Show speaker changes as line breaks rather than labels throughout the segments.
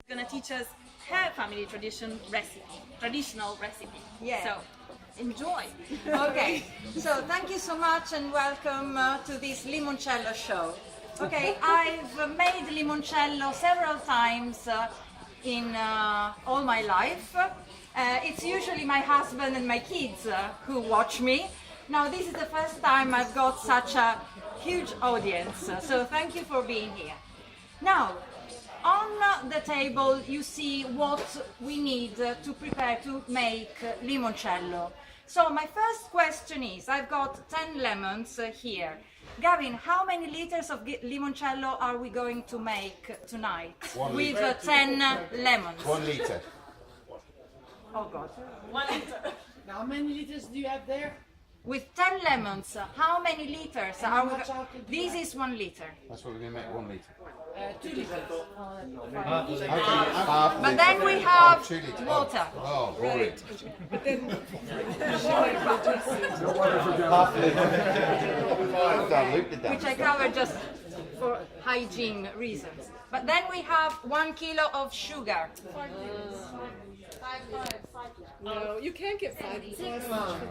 Gonna teach us her family traditional recipe.
Yeah.
So enjoy.
Okay, so thank you so much and welcome to this Limoncello show. Okay, I've made limoncello several times in all my life. It's usually my husband and my kids who watch me. Now this is the first time I've got such a huge audience, so thank you for being here. Now, on the table you see what we need to prepare to make limoncello. So my first question is, I've got 10 lemons here. Gavin, how many liters of limoncello are we going to make tonight with 10 lemons?
1 liter.
Oh God.
1 liter.
How many liters do you have there?
With 10 lemons, how many liters are we?
much alcohol do you
This is 1 liter.
That's what we're going to make, 1 liter.
2 liters.
Half
But
litre.
then we have
2 litre.
water.
Oh, boring. Half litre. Diluted that.
Which I covered just for hygiene reasons. But then we have 1 kilo of sugar.
No, you can't get 5 liters.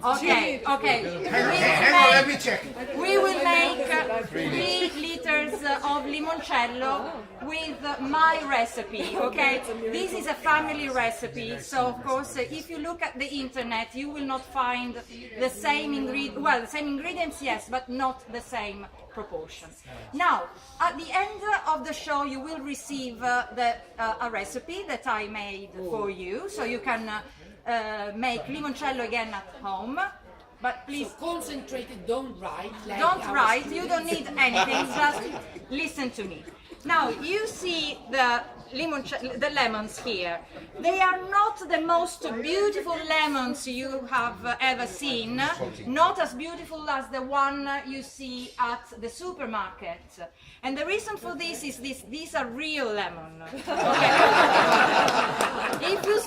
Okay, okay.
Hang on, let me check.
We will make 3 liters of limoncello with my recipe, okay? This is a family recipe, so of course if you look at the internet you will not find the same ingredients, well, the same ingredients, yes, but not the same proportions. Now, at the end of the show you will receive a recipe that I made for you, so you can make limoncello again at home. But please
Concentrated, don't write. Like
don't
our
write, you don't need anything, just listen to me. Now, you see the lemons here. They are not the most beautiful lemons you have ever seen, not as beautiful as the one you see at the supermarket. And the reason for this is these are real lemon. Okay. If you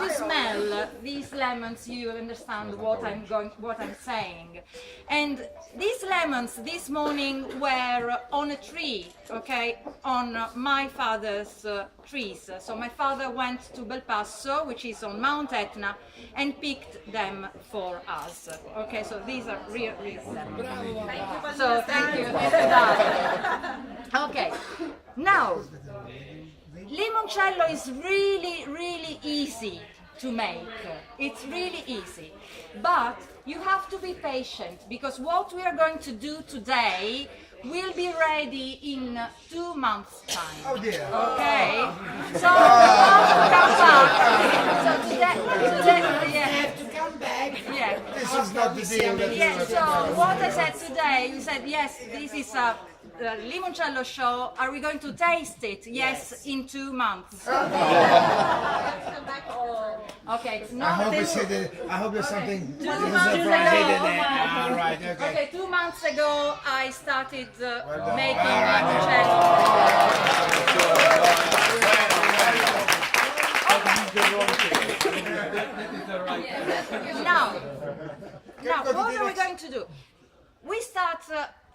smell these lemons, you understand what I'm saying. And these lemons this morning were on a tree, okay, on my father's trees. So my father went to Belpasso, which is on Mount Etna, and picked them for us. Okay, so these are real lemons. So thank you. Okay, now limoncello is really easy to make. It's really easy, but you have to be patient because what we are going to do today will be ready in 2 months' time.
Oh dear.
Okay, so don't come back. So today, yeah.
have to come back.
Yeah.
This is not the deal that we
Yes,
were
so what I said today, you said, yes, this is a limoncello show. Are we going to taste it? Yes, in 2 months. Okay,
I
not
hope
this.
I hope there's something
2 months ago.
All right, okay.
Okay, 2 months ago I started making limoncello. Now, what are we going to do? We start,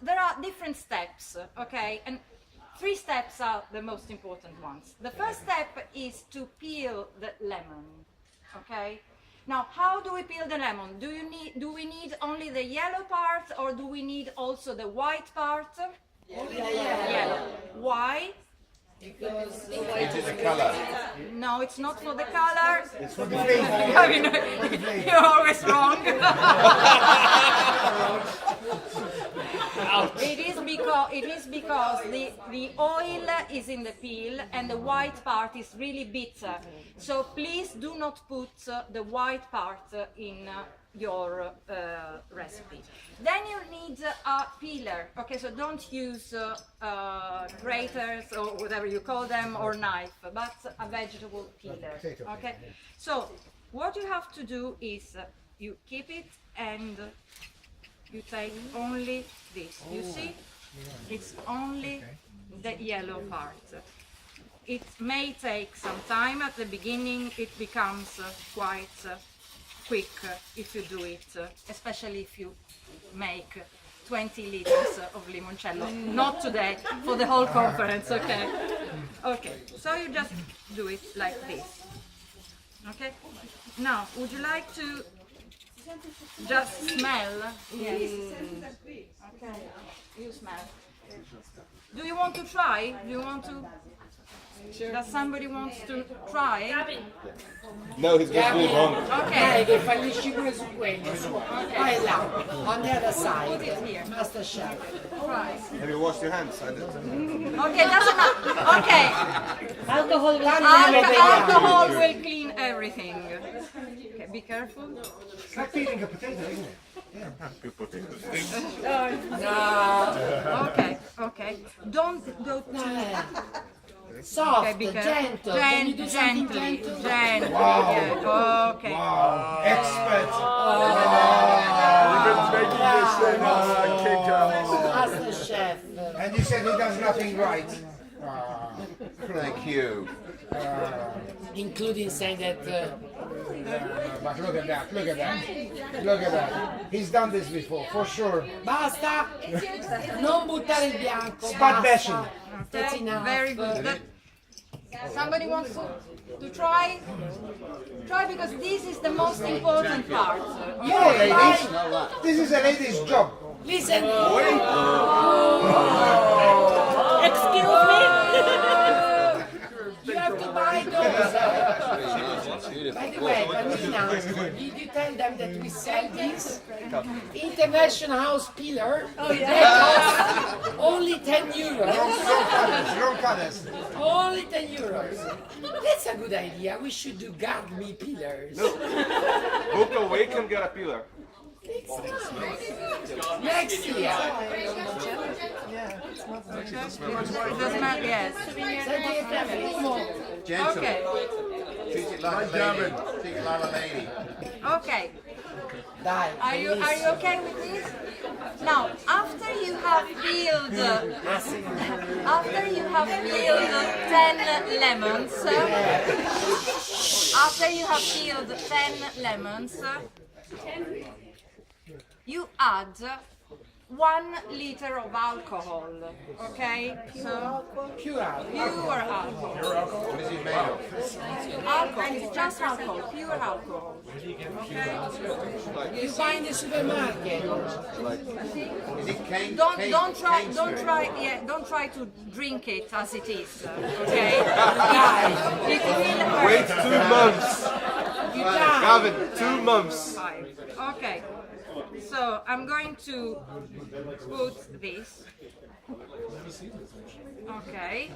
there are different steps, okay, and 3 steps are the most important ones. The first step is to peel the lemon, okay? Now, how do we peel the lemon? Do we need only the yellow part or do we need also the white part? Yellow. Why?
Because
It is a colour.
No, it's not for the color.
It's for the flavour.
I mean, you're always wrong. It is because the oil is in the peel and the white part is really bitter. So please do not put the white part in your recipe. Then you need a peeler. Okay, so don't use graters or whatever you call them or knife, but a vegetable peeler. Okay, so what you have to do is you keep it and you take only this. You see, it's only the yellow part. It may take some time at the beginning. It becomes quite quick if you do it, especially if you make 20 liters of limoncello. Not today, for the whole conference, okay? Okay, so you just do it like this. Okay. Now, would you like to just smell? Yes. Okay. You smell. Do you want to try? Do you want to? Does somebody wants to try?
No, he's gonna move on.
Okay.
Che fallisci pure su quelli. Vai là, on the other side.
Here.
Master Chef.
Try.
Have you washed your hands? I didn't.
Okay, doesn't matter. Okay.
Alcohol
Alcohol will clean everything. Okay, be careful.
It's like peeling a potato, isn't it?
Okay, okay. Don't go too.
Soft,
Okay, be careful.
gentle. Can you do something
Gently,
gentle?
gently.
Wow.
Yeah, okay.
Wow. Expert.
Master Chef.
And you said he does nothing right. Thank you.
Including saying that
But look at that, look at that. Look at that. He's done this before, for sure.
basta, non buttare il bianco.
Spot bashing.
Basta. That's enough.
Very good. Somebody wants to try? Try because this is the most important part.
No, ladies. This is a lady's job.
Listen.
Excuse me?
You have to buy those. By the way, Palmina, did you tell them that we sell this international house pillar? Oh yeah. They cost only 10 euros.
Wrong colors.
Only 10 euros. That's a good idea. We should do me pillars.
Book away can get a pillar.
Next year.
Doesn't matter, yes.
Senti che fermo.
Gentle.
Okay,
Treat it like a lady. Treat it like a lady.
okay.
Dai.
Are you okay with this? Now, after you have peeled 10 lemons, after you have peeled 10 lemons, you add 1 liter of alcohol, okay? So,
Pure out.
pure alcohol.
What is it made of?
Alcohol, it's just alcohol, pure alcohol. Okay?
You buy in the supermarket.
Is it cane?
Don't try to drink it as it is, okay? It will hurt.
Wait 2 months.
You die.
Gavin, 2 months.
Okay, so I'm going to put this. Okay.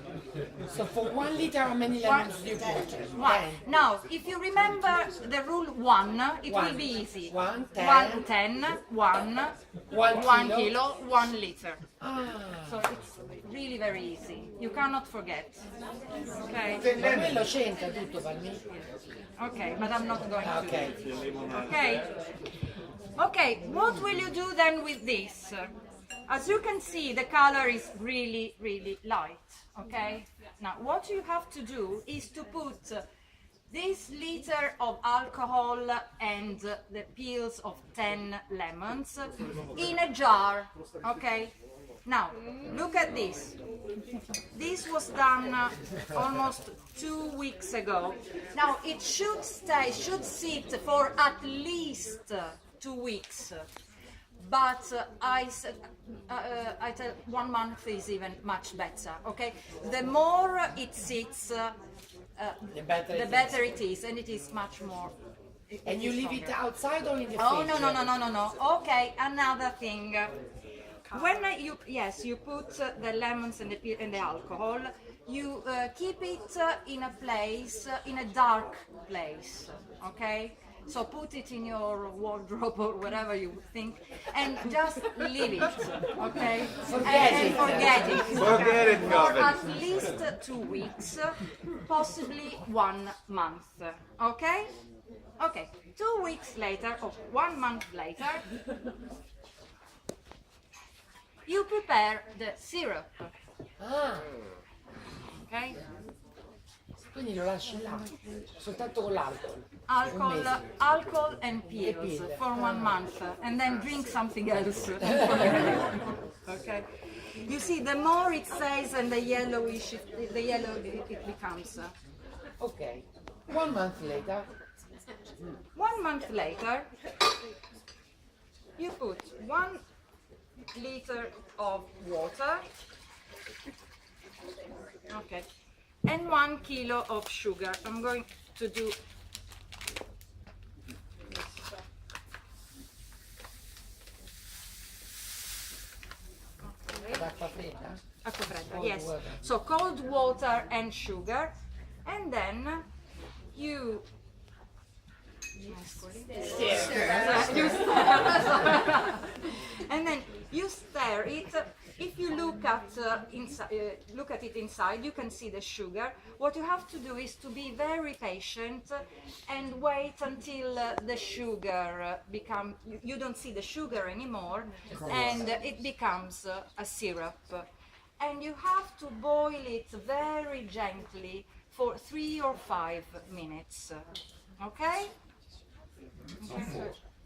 So for 1 liter, how many lemons do you put?
1. Now, if you remember the rule 1, it will be easy.
1,
1, 10, 1, 1 kilo, 1 liter. So it's really very easy. You cannot forget. Okay.
Ma quello c'entra tutto, Palmina.
Okay, but I'm not going to.
Ok.
Okay. Okay, what will you do then with this? As you can see, the color is really, really light. Okay? Now, what you have to do is to put this liter of alcohol and the peels of 10 lemons in a jar. Okay? Now, look at this. This was done almost 2 weeks ago. Now, it should sit for at least 2 weeks. But I tell 1 month is even much better. Okay, the more it sits,
The
the better it is, and it is much more.
And you leave it outside or in the
Oh
fridge?
no! Okay, another thing. When you put the lemons and the alcohol, you keep it in a place, in a dark place. Okay. So put it in your wardrobe or whatever you think, and just leave it, okay?
Forget
and
it.
forget it.
Forget it,
For
Gavin.
at least 2 weeks, possibly 1 month, okay? Okay, 2 weeks later, or 1 month later, you prepare the syrup,
Ah,
okay?
quindi lo lasci là, soltanto con l'alcol.
Alcohol and peels for 1 month, and then drink something else. Okay. You see, the more it stays and the yellow it becomes.
Okay. 1 month later.
1 month later, you put 1 liter of water, okay, and 1 kilo of sugar. I'm going to do
L'acqua fredda?
acqua fredda,
Cold
yes.
water.
So cold water and sugar, and then you and then you stir it. If you look at it inside, you can see the sugar. What you have to do is to be very patient and wait until the sugar you don't see the sugar anymore, and it becomes a syrup. And you have to boil it very gently for 3 or 5 minutes. Okay?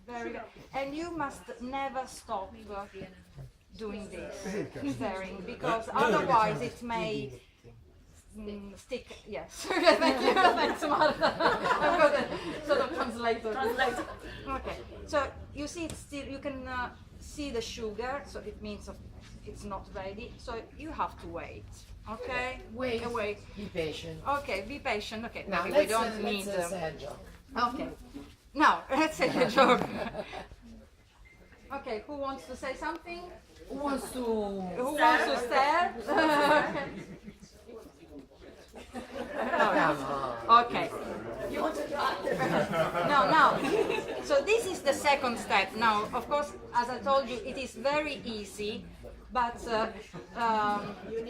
Very good. And you must never stop doing this, stirring, because otherwise it may stick. Yes. Thank you. Thanks, Martha. I'm going to sort of translator. Okay. So you see, it's still, you can see the sugar, so it means it's not ready. So you have to wait. Okay.
Wait.
Wait.
Be patient.
Okay. Be patient. Okay.
Now
Maybe we
let's
don't need.
say a joke.
Okay. Now, let's say a joke. Okay, who wants to say something?
Who wants to?
Who wants to stare? Okay.
You want to try?
No, now, so this is the second step. Now, of course, as I told you, it is very easy, but you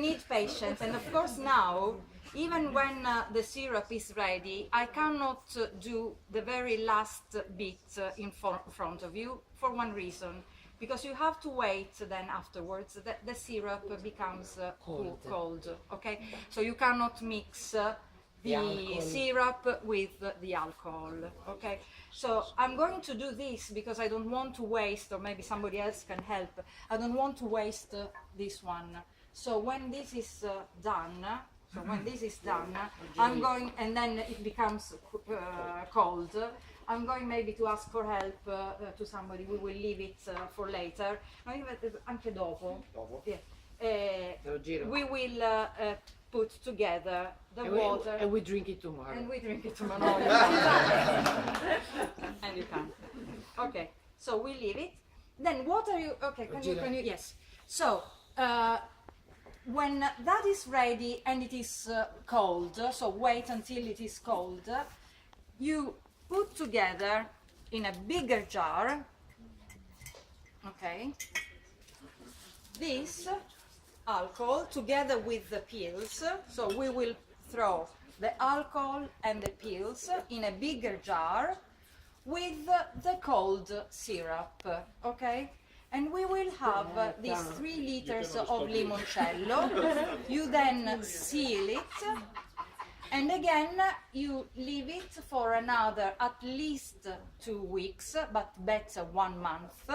need patience. And of course now, even when the syrup is ready, I cannot do the very last bit in front of you for one reason. Because you have to wait then afterwards, the syrup becomes cold, okay? So you cannot mix the syrup with the alcohol, okay? So I'm going to do this because I don't want to waste, or maybe somebody else can help, I don't want to waste this one. So when this is done, I'm going, and then it becomes cold, I'm going maybe to ask for help to somebody. We will leave it for later. Anche dopo. Yeah. We will put together the water.
And we drink it tomorrow.
And we drink it tomorrow. And you can. Okay. So we leave it. Then what are you? Okay. Can you? Yes. So. When that is ready and it is cold, so wait until it is cold, you put together in a bigger jar, okay, this alcohol together with the pills. So we will throw the alcohol and the pills in a bigger jar with the cold syrup, okay? And we will have these 3 liters of limoncello. You then seal it, and again you leave it for another at least 2 weeks, but better 1 month,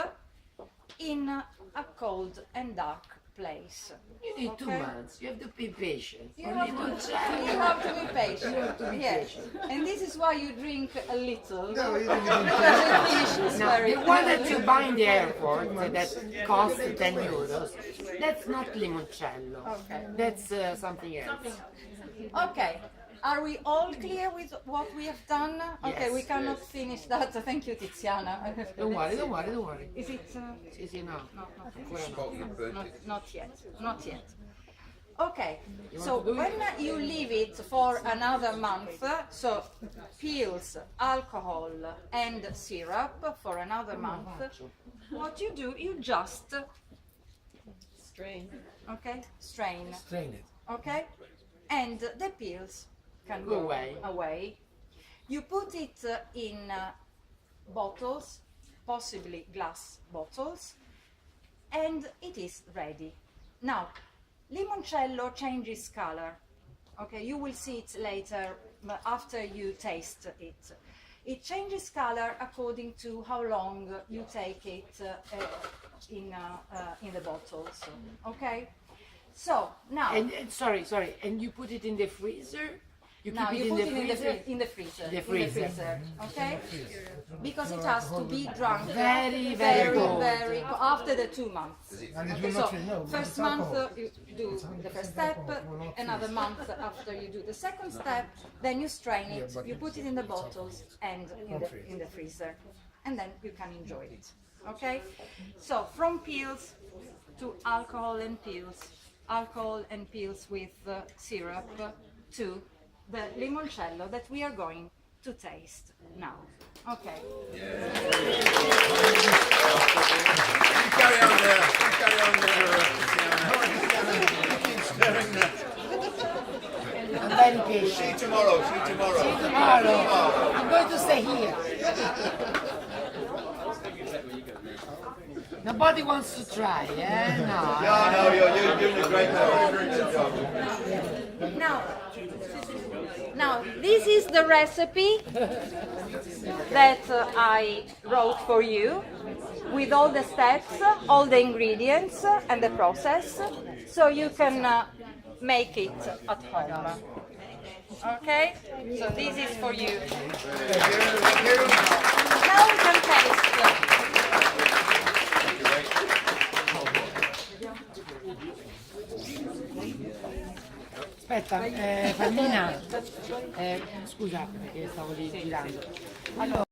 in a cold and dark place.
You need 2 months. You have to be patient.
You have to be patient. Yes. And this is why you drink a little. Because it finishes very
The one that you buy in the airport that costs 10 euros, that's not limoncello.
Okay.
That's something else.
Okay. Are we all clear with what we have done? Okay,
Yes.
we cannot finish that. Thank you, Tiziana.
Don't worry.
Is it?
Sì, sì, no.
No,
Ancora no.
not yet. Okay, so when you leave it for another month, so pills, alcohol and syrup for another month, what you do, you just
Strain.
okay, strain,
Strain it.
okay, and the pills can
Go
go
away.
You put it in bottles, possibly glass bottles, and it is ready. Now, limoncello changes color. Okay, you will see it later after you taste it. It changes color according to how long you take it in the bottles. Okay. So now.
And sorry, and you put it in the freezer? You
Now
keep
you
it
put
in the
it
freezer?
in the freezer.
The freezer.
Okay? Because it has to be drunk
Very cold.
very cold after the 2 months.
And it
Okay,
will
so
not renew.
first month you do the first step, another month after you do the second step, then you strain it, you put it in the bottles and in the freezer, and then you can enjoy it. Okay? So from pills to alcohol and pills with syrup to the limoncello that we are going to taste now. Okay.
Carry on there. Carry on there. Keep stirring that.
I'm very patient.
See you tomorrow. See you tomorrow.
Tomorrow. I'm going to stay here. Nobody wants to try, eh? No.
No, you're doing a great job.
Now, this is the recipe that I wrote for you with all the steps, all the ingredients and the process, so you can make it at home. Okay? So this is for you. Now we can taste.
Aspetta, Palmina, scusa perché stavo lì girando. Allora,